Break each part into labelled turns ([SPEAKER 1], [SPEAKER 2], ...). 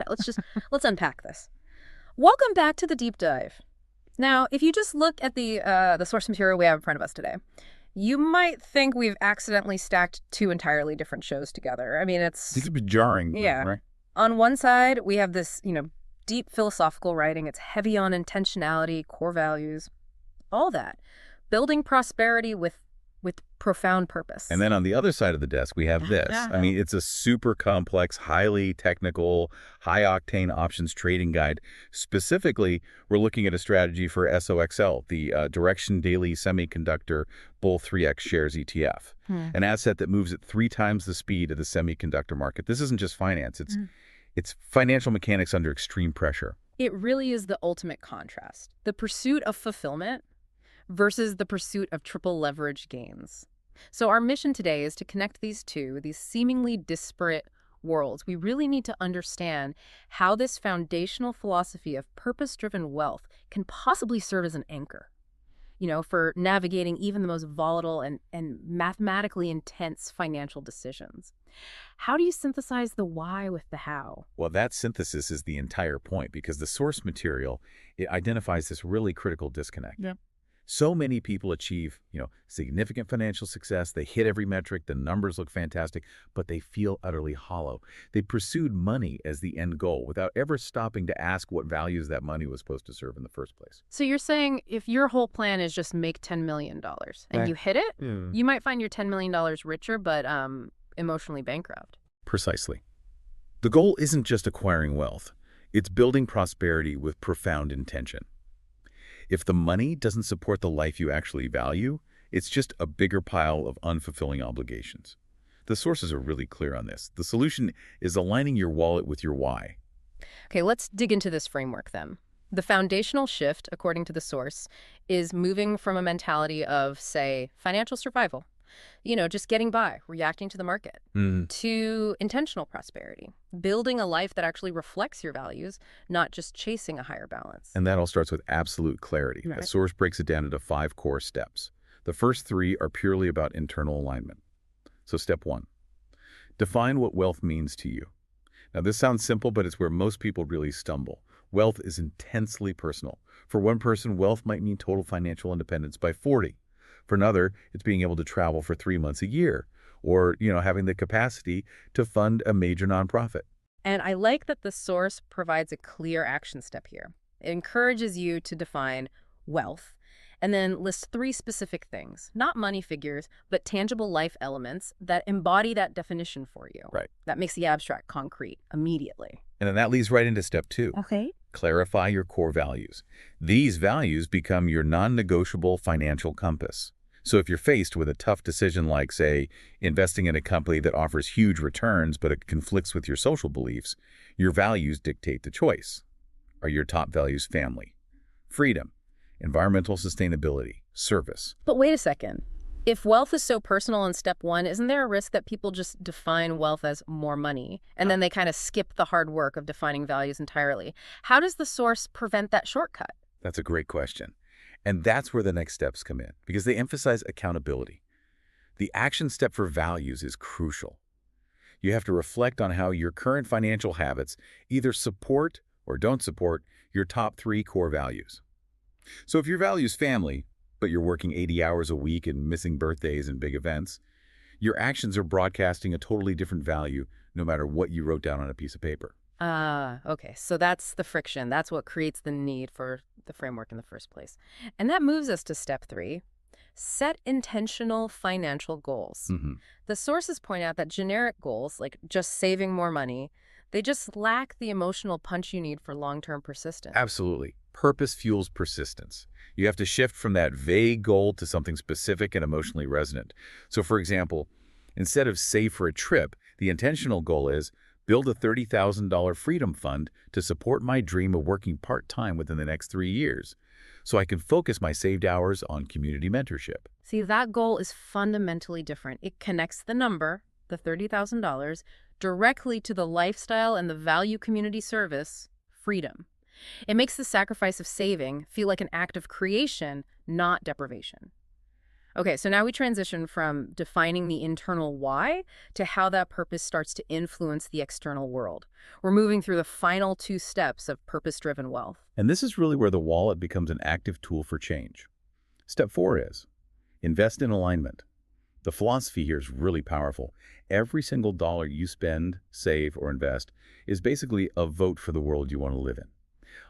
[SPEAKER 1] Okay, let's unpack this. Welcome back to the deep dive. Now, if you just look at the source material we have in front of us today, you might think we've accidentally stacked two entirely different shows together. I mean,
[SPEAKER 2] It could be jarring,
[SPEAKER 1] yeah.
[SPEAKER 2] right?
[SPEAKER 1] On one side, we have this, deep philosophical writing. It's heavy on intentionality, core values, all that. Building prosperity with profound purpose.
[SPEAKER 2] And then on the other side of the desk, we have this. I mean, it's a super complex, highly technical, high-octane options trading guide. Specifically, we're looking at a strategy for SOXL, the Direction Daily Semiconductor Bull 3X Shares ETF, an asset that moves at 3 times the speed of the semiconductor market. This isn't just finance. It's financial mechanics under extreme pressure.
[SPEAKER 1] It really is the ultimate contrast. The pursuit of fulfillment versus the pursuit of triple leverage gains. So our mission today is to connect these seemingly disparate worlds. We really need to understand how this foundational philosophy of purpose-driven wealth can possibly serve as an anchor, for navigating even the most volatile and mathematically intense financial decisions. How do you synthesize the why with the how?
[SPEAKER 2] Well, that synthesis is the entire point because the source material, it identifies this really critical disconnect.
[SPEAKER 3] Yeah.
[SPEAKER 2] So many people achieve, significant financial success. They hit every metric. The numbers look fantastic, but they feel utterly hollow. They pursued money as the end goal without ever stopping to ask what values that money was supposed to serve in the first place.
[SPEAKER 1] So you're saying if your whole plan is just make $10 million and you hit it, you might find your $10 million richer, but emotionally bankrupt.
[SPEAKER 2] Precisely. The goal isn't just acquiring wealth. It's building prosperity with profound intention. If the money doesn't support the life you actually value, it's just a bigger pile of unfulfilling obligations. The sources are really clear on this. The solution is aligning your wallet with your why.
[SPEAKER 1] Okay, let's dig into this framework then. The foundational shift, according to the source, is moving from a mentality of, say, financial survival, just getting by, reacting to the market, to intentional prosperity, building a life that actually reflects your values, not just chasing a higher balance.
[SPEAKER 2] And that all starts with absolute clarity.
[SPEAKER 1] Right.
[SPEAKER 2] The source breaks it down into 5 core steps. The first 3 are purely about internal alignment. So step 1, define what wealth means to you. Now, this sounds simple, but it's where most people really stumble. Wealth is intensely personal. For one person, wealth might mean total financial independence by 40. For another, it's being able to travel for 3 months a year or, having the capacity to fund a major nonprofit.
[SPEAKER 1] And I like that the source provides a clear action step here. It encourages you to define wealth and then list 3 specific things, not money figures, but tangible life elements that embody that definition for you.
[SPEAKER 2] Right.
[SPEAKER 1] That makes the abstract concrete immediately.
[SPEAKER 2] And then that leads right into step 2.
[SPEAKER 1] Okay.
[SPEAKER 2] Clarify your core values. These values become your non-negotiable financial compass. So if you're faced with a tough decision like, say, investing in a company that offers huge returns but it conflicts with your social beliefs, your values dictate the choice. Are your top values family, freedom, environmental sustainability, service?
[SPEAKER 1] But wait a second. If wealth is so personal in step 1, isn't there a risk that people just define wealth as more money and then they kind of skip the hard work of defining values entirely? How does the source prevent that shortcut?
[SPEAKER 2] That's a great question. And that's where the next steps come in, because they emphasize accountability. The action step for values is crucial. You have to reflect on how your current financial habits either support or don't support your top 3 core values. So if your value is family, but you're working 80 hours a week and missing birthdays and big events, your actions are broadcasting a totally different value no matter what you wrote down on a piece of paper.
[SPEAKER 1] Okay. So that's the friction. That's what creates the need for the framework in the first place. And that moves us to step 3, set intentional financial goals. The sources point out that generic goals, like just saving more money, they just lack the emotional punch you need for long-term persistence.
[SPEAKER 2] Absolutely. Purpose fuels persistence. You have to shift from that vague goal to something specific and emotionally resonant. So for example, instead of save for a trip, the intentional goal is build a $30,000 freedom fund to support my dream of working part-time within the next 3 years, so I can focus my saved hours on community mentorship.
[SPEAKER 1] See, that goal is fundamentally different. It connects the number, the $30,000, directly to the lifestyle and the value community service, freedom. It makes the sacrifice of saving feel like an act of creation, not deprivation. Okay, so now we transition from defining the internal why to how that purpose starts to influence the external world. We're moving through the final two steps of purpose-driven wealth.
[SPEAKER 2] And this is really where the wallet becomes an active tool for change. Step 4 is invest in alignment. The philosophy here is really powerful. Every single dollar you spend, save, or invest is basically a vote for the world you want to live in.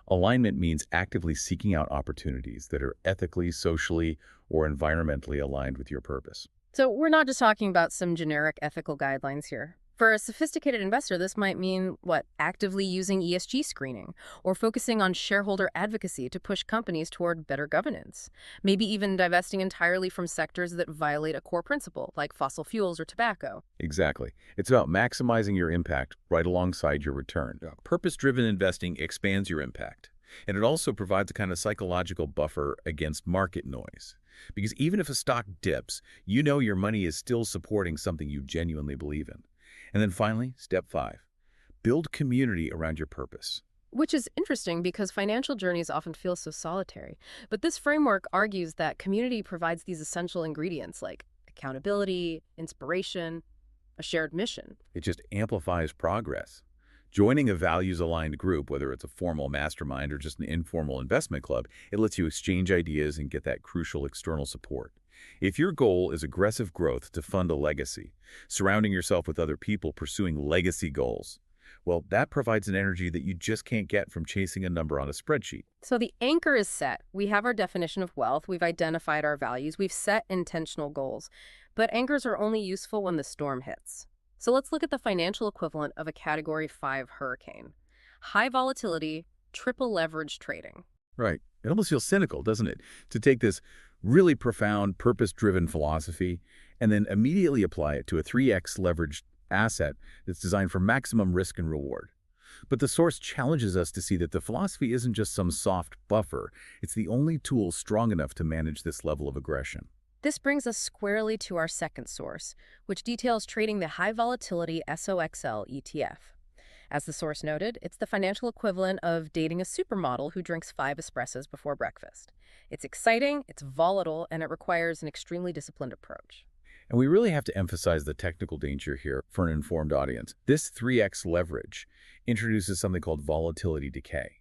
[SPEAKER 2] Alignment means actively seeking out opportunities that are ethically, socially, or environmentally aligned with your purpose.
[SPEAKER 1] So we're not just talking about some generic ethical guidelines here. For a sophisticated investor, this might mean, what, actively using ESG screening or focusing on shareholder advocacy to push companies toward better governance. Maybe even divesting entirely from sectors that violate a core principle, like fossil fuels or tobacco.
[SPEAKER 2] Exactly. It's about maximizing your impact right alongside your return.
[SPEAKER 3] Yeah. Purpose-driven investing expands your impact, and it also provides a kind of psychological buffer against market noise. Because even if a stock dips, you know your money is still supporting something you genuinely believe in. And then finally, step 5, build community around your purpose.
[SPEAKER 1] Which is interesting because financial journeys often feel so solitary. But this framework argues that community provides these essential ingredients like accountability, inspiration, a shared mission.
[SPEAKER 2] It just amplifies progress. Joining a values-aligned group, whether it's a formal mastermind or just an informal investment club, it lets you exchange ideas and get that crucial external support. If your goal is aggressive growth to fund a legacy, surrounding yourself with other people pursuing legacy goals, well, that provides an energy that you just can't get from chasing a number on a spreadsheet.
[SPEAKER 1] So the anchor is set. We have our definition of wealth. We've identified our values. We've set intentional goals. But anchors are only useful when the storm hits. So let's look at the financial equivalent of a Category 5 hurricane. High volatility, triple leverage trading.
[SPEAKER 2] Right. It almost feels cynical, doesn't it, to take this really profound, purpose-driven philosophy and then immediately apply it to a 3x leveraged asset that's designed for maximum risk and reward. But the source challenges us to see that the philosophy isn't just some soft buffer. It's the only tool strong enough to manage this level of aggression.
[SPEAKER 1] This brings us squarely to our second source, which details trading the high volatility SOXL ETF. As the source noted, it's the financial equivalent of dating a supermodel who drinks 5 espressos before breakfast. It's exciting, it's volatile, and it requires an extremely disciplined approach.
[SPEAKER 2] And we really have to emphasize the technical danger here for an informed audience. This 3x leverage introduces something called volatility decay.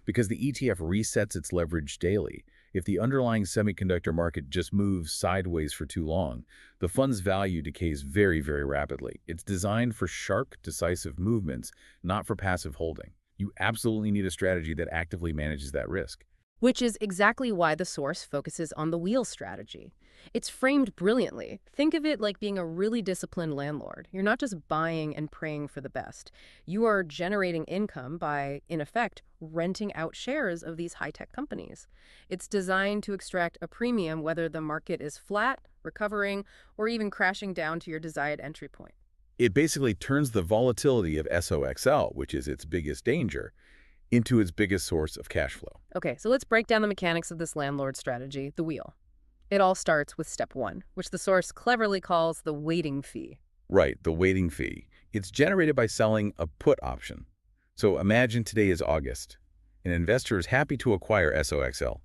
[SPEAKER 2] Because the ETF resets its leverage daily, if the underlying semiconductor market just moves sideways for too long, the fund's value decays very, very rapidly. It's designed for sharp, decisive movements, not for passive holding. You absolutely need a strategy that actively manages that risk.
[SPEAKER 1] Which is exactly why the source focuses on the wheel strategy. It's framed brilliantly. Think of it like being a really disciplined landlord. You're not just buying and praying for the best. You are generating income by, in effect, renting out shares of these high-tech companies. It's designed to extract a premium whether the market is flat, recovering, or even crashing down to your desired entry point.
[SPEAKER 2] It basically turns the volatility of SOXL, which is its biggest danger, into its biggest source of cash flow.
[SPEAKER 1] Okay, so let's break down the mechanics of this landlord strategy, the wheel. It all starts with step 1, which the source cleverly calls the waiting fee.
[SPEAKER 2] Right, the waiting fee. It's generated by selling a put option. So imagine today is August. An investor is happy to acquire SOXL,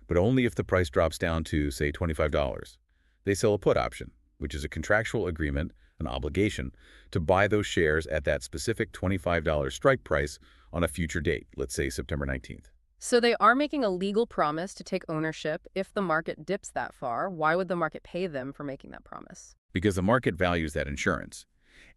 [SPEAKER 2] but only if the price drops down to, say, $25. They sell a put option, which is a contractual agreement, an obligation, to buy those shares at that specific $25 strike price on a future date, let's say September 19th.
[SPEAKER 1] So they are making a legal promise to take ownership if the market dips that far. Why would the market pay them for making that promise?
[SPEAKER 2] Because the market values that insurance.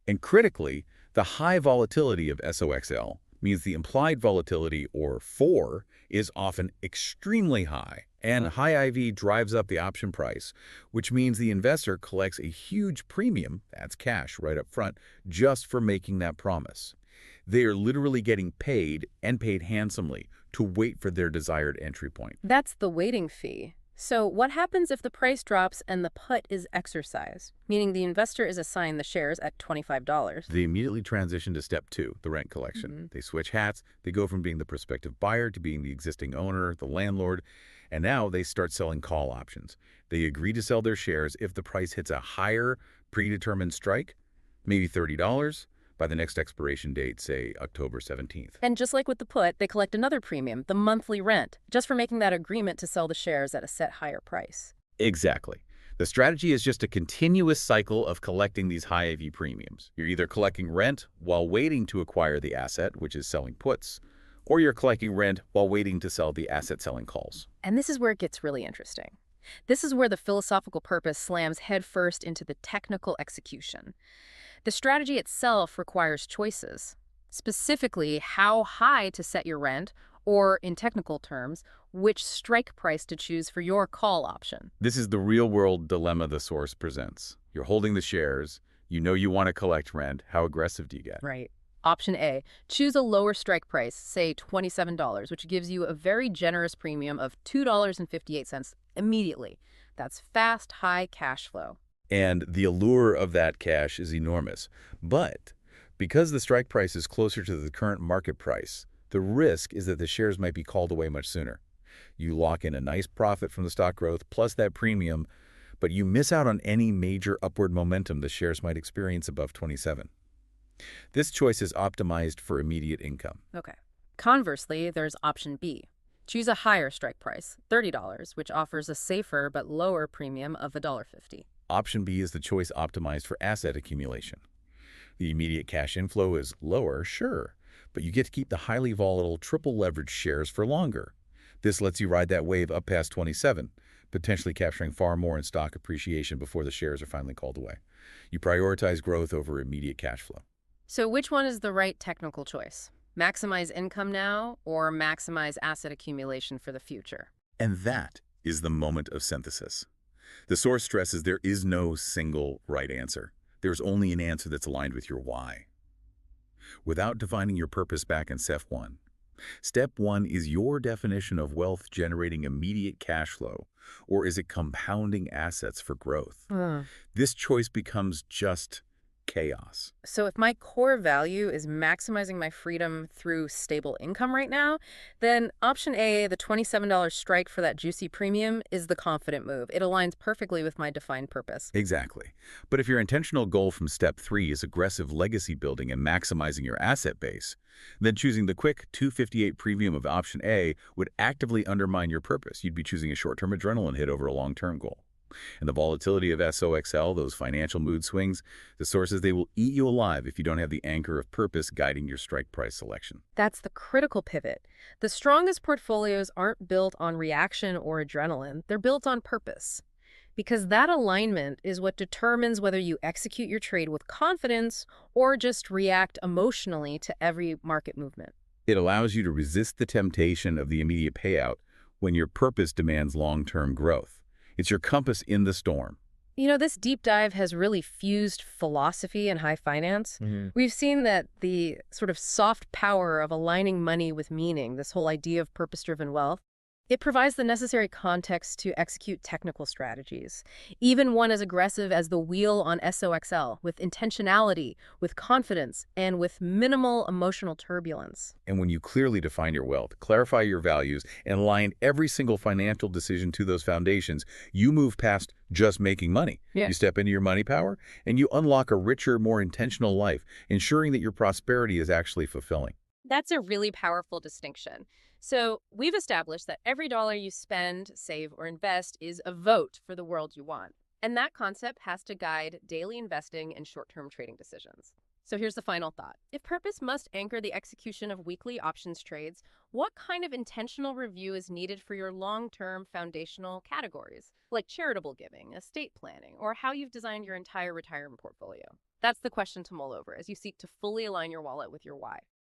[SPEAKER 2] And critically, the high volatility of SOXL means the implied volatility, or 4, is often extremely high, and high IV drives up the option price, which means the investor collects a huge premium, that's cash right up front, just for making that promise. They are literally getting paid, and paid handsomely, to wait for their desired entry point.
[SPEAKER 1] That's the waiting fee. So what happens if the price drops and the put is exercised, meaning the investor is assigned the shares at $25?
[SPEAKER 2] They immediately transition to step 2, the rent collection. They switch hats. They go from being the prospective buyer to being the existing owner, the landlord, and now they start selling call options. They agree to sell their shares if the price hits a higher predetermined strike, maybe $30, by the next expiration date, say October 17th.
[SPEAKER 1] And just like with the put, they collect another premium, the monthly rent, just for making that agreement to sell the shares at a set higher price.
[SPEAKER 2] Exactly.
[SPEAKER 3] The strategy is just a continuous cycle of collecting these high AV premiums. You're either collecting rent while waiting to acquire the asset, which is selling puts, or you're collecting rent while waiting to sell the asset selling calls.
[SPEAKER 1] And this is where it gets really interesting. This is where the philosophical purpose slams headfirst into the technical execution. The strategy itself requires choices, specifically how high to set your rent, or in technical terms, which strike price to choose for your call option.
[SPEAKER 3] This is the real-world dilemma the source presents. You're holding the shares, you know you want to collect rent, how aggressive do you get?
[SPEAKER 1] Right. Option A, choose a lower strike price, say $27, which gives you a very generous premium of $2.58 immediately. That's fast, high cash flow.
[SPEAKER 3] And the allure of that cash is enormous. But because the strike price is closer to the current market price, the risk is that the shares might be called away much sooner. You lock in a nice profit from the stock growth plus that premium, but you miss out on any major upward momentum the shares might experience above 27. This choice is optimized for immediate income.
[SPEAKER 1] Okay. Conversely, there's option B. Choose a higher strike price, $30, which offers a safer but lower premium of $1.50.
[SPEAKER 3] Option B is the choice optimized for asset accumulation. The immediate cash inflow is lower, sure, but you get to keep the highly volatile triple leveraged shares for longer. This lets you ride that wave up past 27, potentially capturing far more in stock appreciation before the shares are finally called away. You prioritize growth over immediate cash flow.
[SPEAKER 1] So which one is the right technical choice? Maximize income now or maximize asset accumulation for the future?
[SPEAKER 3] And that is the moment of synthesis. The source stresses there is no single right answer. There's only an answer that's aligned with your why. Without defining your purpose back in Step 1. Step 1 is your definition of wealth generating immediate cash flow, or is it compounding assets for growth? This choice becomes just chaos.
[SPEAKER 1] So if my core value is maximizing my freedom through stable income right now, then option A, the $27 strike for that juicy premium, is the confident move. It aligns perfectly with my defined purpose.
[SPEAKER 3] Exactly. But if your intentional goal from Step 3 is aggressive legacy building and maximizing your asset base, then choosing the quick $2.58 premium of option A would actively undermine your purpose. You'd be choosing a short-term adrenaline hit over a long-term goal. And the volatility of SOXL, those financial mood swings, the sources, they will eat you alive if you don't have the anchor of purpose guiding your strike price selection.
[SPEAKER 1] That's the critical pivot. The strongest portfolios aren't built on reaction or adrenaline. They're built on purpose. Because that alignment is what determines whether you execute your trade with confidence or just react emotionally to every market movement.
[SPEAKER 3] It allows you to resist the temptation of the immediate payout when your purpose demands long-term growth. It's your compass in the storm.
[SPEAKER 1] You know, this deep dive has really fused philosophy and high finance. We've seen that the sort of soft power of aligning money with meaning, this whole idea of purpose-driven wealth, it provides the necessary context to execute technical strategies, even one as aggressive as the wheel on SOXL, with intentionality, with confidence, and with minimal emotional turbulence.
[SPEAKER 3] And when you clearly define your wealth, clarify your values, and align every single financial decision to those foundations, you move past just making money.
[SPEAKER 1] Yeah.
[SPEAKER 3] You step into your money power, and you unlock a richer, more intentional life, ensuring that your prosperity is actually fulfilling.
[SPEAKER 1] That's a really powerful distinction. So we've established that every dollar you spend, save, or invest is a vote for the world you want. And that concept has to guide daily investing and short-term trading decisions. So here's the final thought. If purpose must anchor the execution of weekly options trades, what kind of intentional review is needed for your long-term foundational categories, like charitable giving, estate planning, or how you've designed your entire retirement portfolio? That's the question to mull over as you seek to fully align your wallet with your why.